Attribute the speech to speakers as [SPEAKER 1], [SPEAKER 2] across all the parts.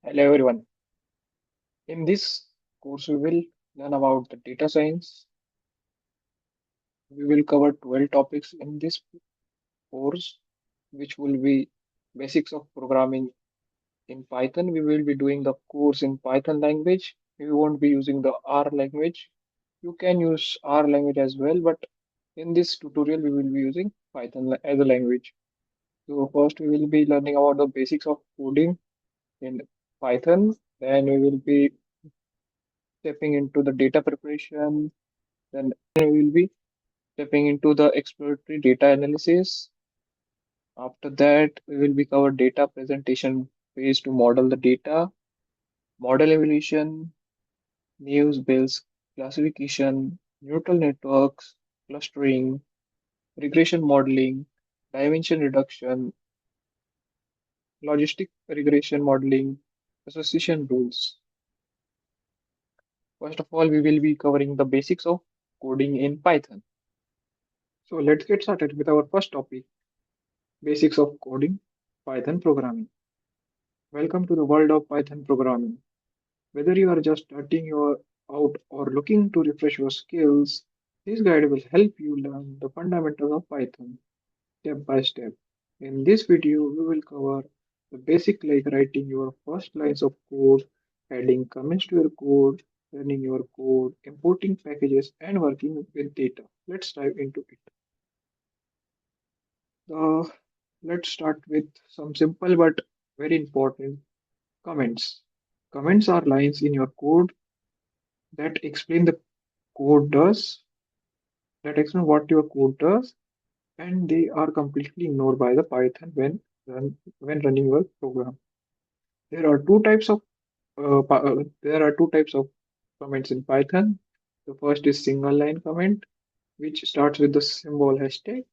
[SPEAKER 1] Hello everyone. In this course, we will learn about the data science. We will cover 12 topics in this course, which will be basics of programming in Python. We will be doing the course in Python language. We won't be using the R language. You can use R language as well, but in this tutorial, we will be using Python as a language. So first, we will be learning about the basics of coding in Python. Then we will be stepping into the data preparation. Then we will be stepping into the exploratory data analysis. After that, we will be cover data presentation phase to model the data, model evaluation, news bills, classification, neutral networks, clustering, regression modeling, dimension reduction, logistic regression modeling, association rules. First of all, we will be covering the basics of coding in Python. So let's get started with our first topic, basics of coding, Python programming. Welcome to the world of Python programming. Whether you are just starting your out or looking to refresh your skills, this guide will help you learn the fundamentals of Python step by step. In this video, we will cover the basic like writing your first lines of code, adding comments to your code, running your code, importing packages, and working with data. Let's dive into it. Uh, let's start with some simple but very important comments. Comments are lines in your code that explain the code does, that explain what your code does, and they are completely ignored by the Python when running your program. There are two types of comments in Python. The first is single line comment, which starts with the symbol hashtag.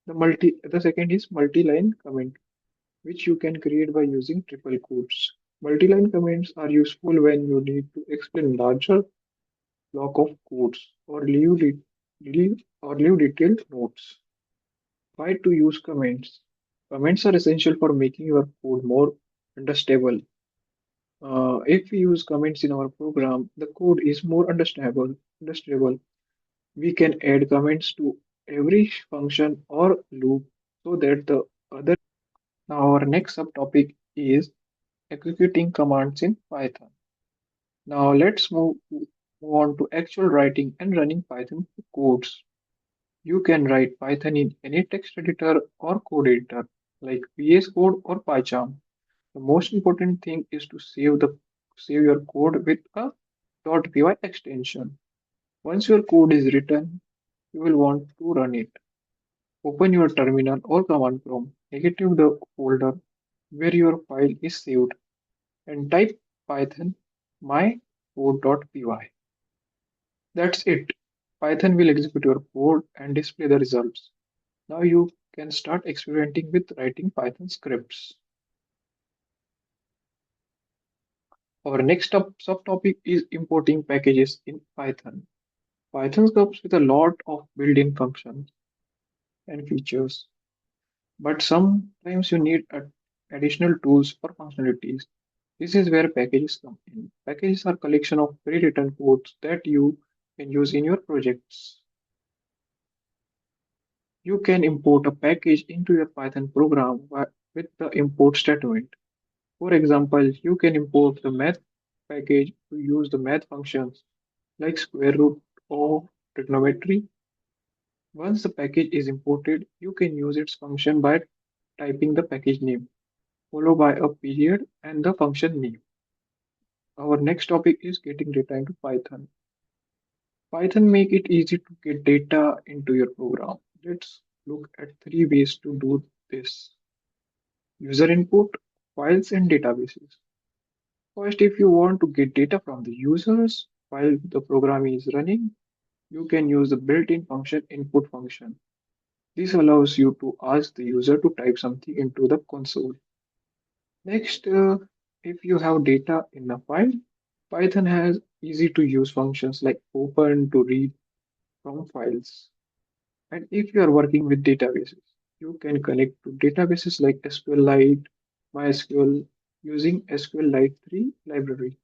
[SPEAKER 1] The second is multi-line comment, which you can create by using triple quotes. Multi-line comments are useful when you need to explain larger block of codes or leave detailed notes. Why to use comments? Comments are essential for making your code more understandable. If we use comments in our program, the code is more understandable. We can add comments to every function or loop so that the other. Now our next subtopic is executing commands in Python. Now let's move on to actual writing and running Python codes. You can write Python in any text editor or code editor like VS Code or PyCharm. The most important thing is to save your code with a .py extension. Once your code is written, you will want to run it. Open your terminal or command prompt, negative the folder where your file is saved, and type python my code.py. That's it. Python will execute your code and display the results. Now you can start experimenting with writing Python scripts. Our next subtopic is importing packages in Python. Python comes with a lot of built-in functions and features, but sometimes you need additional tools or functionalities. This is where packages come in. Packages are collection of pre-written codes that you can use in your projects. You can import a package into your Python program with the import statement. For example, you can import the math package to use the math functions like square root or trigonometry. Once the package is imported, you can use its function by typing the package name, followed by a period and the function name. Our next topic is getting data into Python. Python make it easy to get data into your program. Let's look at three ways to do this. User input, files and databases. First, if you want to get data from the users while the program is running, you can use the built-in function input function. This allows you to ask the user to type something into the console. Next, if you have data in a file, Python has easy to use functions like open to read from files. And if you are working with databases, you can connect to databases like SQLite, MySQL. using SQLite 3 library,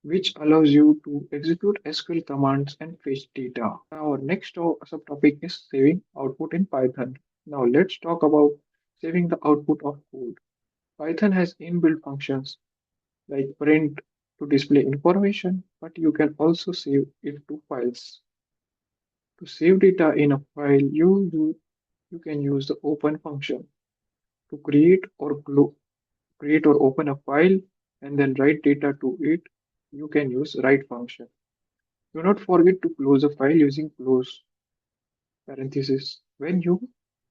[SPEAKER 1] which allows you to execute SQL commands and fetch data. Now, our next subtopic is saving output in Python. Now, let's talk about saving the output of code. Python has inbuilt functions like print to display information, but you can also save it to files. To save data in a file, you can use the open function to create or open a file and then write data to it. You can use write function. Do not forget to close a file using close parenthesis when you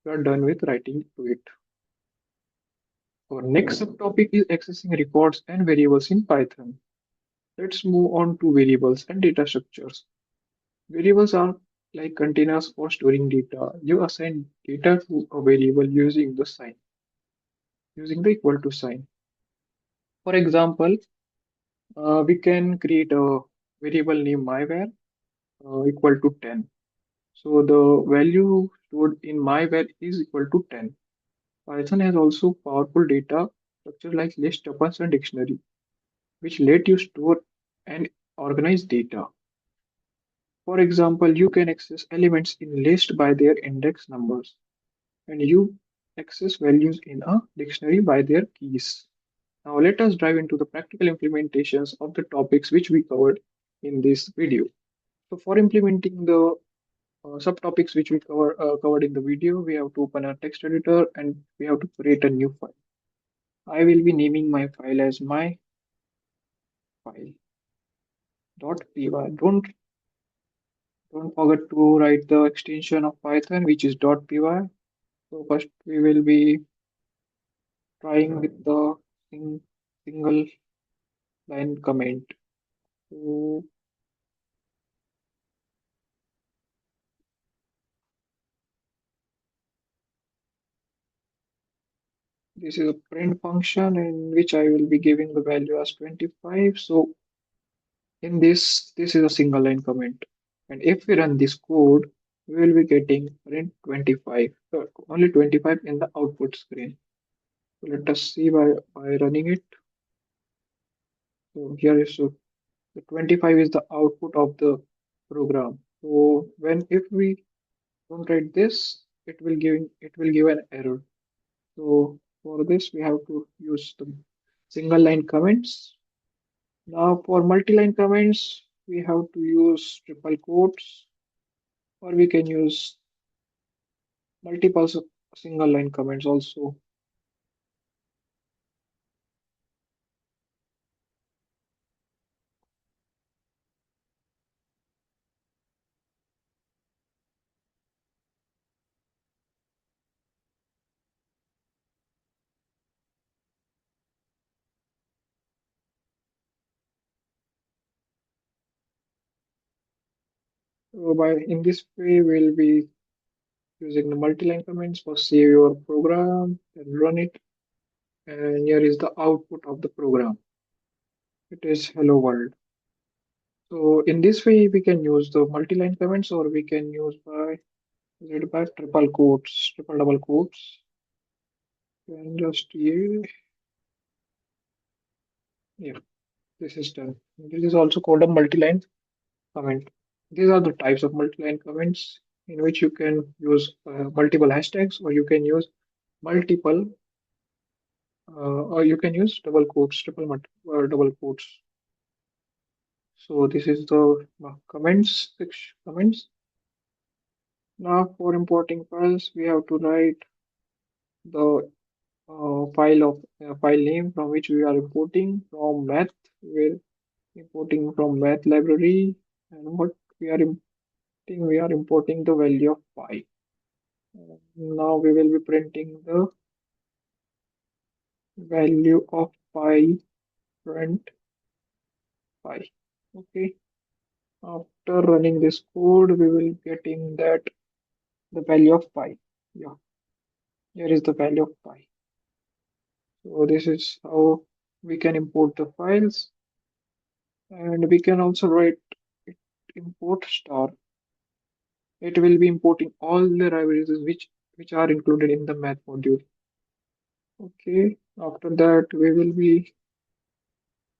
[SPEAKER 1] are done with writing to it. Our next subtopic is accessing records and variables in Python. Let's move on to variables and data structures. Variables are like containers for storing data. You assign data to a variable using the equal to sign. For example, we can create a variable name myvar equal to 10. So the value stored in myvar is equal to 10. Python has also powerful data structures like list, tuples, and dictionary, which let you store and organize data. For example, you can access elements in list by their index numbers, and you access values in a dictionary by their keys. Now let us dive into the practical implementations of the topics which we covered in this video. So for implementing the subtopics which we covered in the video, we have to open a text editor and we have to create a new file. I will be naming my file as my file.py. Don't forget to write the extension of Python, which is .py. So first we will be trying with the single line comment. So this is a print function in which I will be giving the value as 25. So in this is a single line comment. And if we run this code, we will be getting print 25, only 25 in the output screen. So let us see by running it. So here is so the 25 is the output of the program. So when if we don't write this, it will give an error. So for this we have to use the single line comments. Now for multi-line comments, we have to use triple quotes, or we can use multiple single line comments also. So by in this way, we'll be using the multi-line comments for save your program and run it. And here is the output of the program. It is hello world. So in this way, we can use the multi-line comments, or we can use by triple quotes, triple double quotes. And just yeah, this is done. This is also called a multi-line comment. These are the types of multi-line comments in which you can use multiple hashtags, or you can use multiple, or you can use double quotes, double quotes. So this is the comments. Now for importing files, we have to write the file name from which we are importing from math. We're importing from math library, and what we are importing, we are importing the value of pi. Now we will be printing the value of pi, print pi. Okay. After running this code, we will getting that the value of pi. Yeah, here is the value of pi. So this is how we can import the files, and we can also write it, import star. It will be importing all the libraries which are included in the math module. Okay, after that, we will be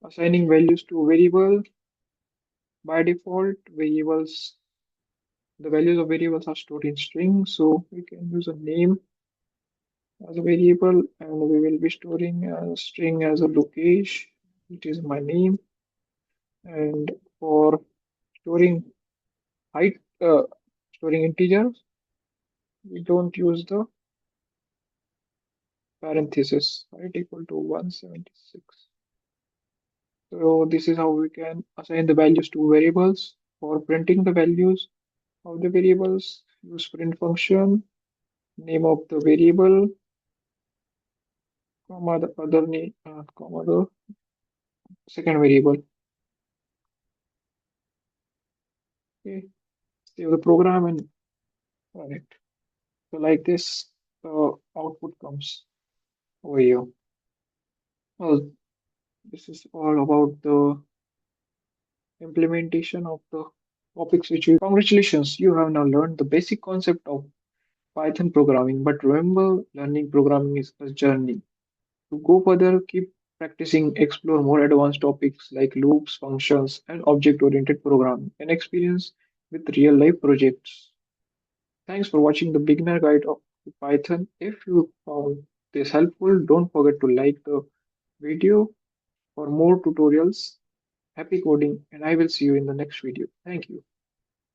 [SPEAKER 1] assigning values to variable. By default, variables, the values of variables are stored in string, so we can use a name as a variable, and we will be storing a string as a location. It is my name, and for storing height, storing integers, we don't use the parenthesis, height equal to 176. So this is how we can assign the values to variables. For printing the values of the variables, use print function, name of the variable, comma the other name, comma the second variable. Okay, save the program and run it. So like this, the output comes over here. Well, this is all about the implementation of the topics which we. Congratulations, you have now learned the basic concept of Python programming. But remember, learning programming is a journey. To go further, keep practicing, explore more advanced topics like loops, functions, and object-oriented programming, and experience with real-life projects. Thanks for watching the beginner guide of Python. If you found this helpful, don't forget to like the video for more tutorials. Happy coding, and I will see you in the next video. Thank you.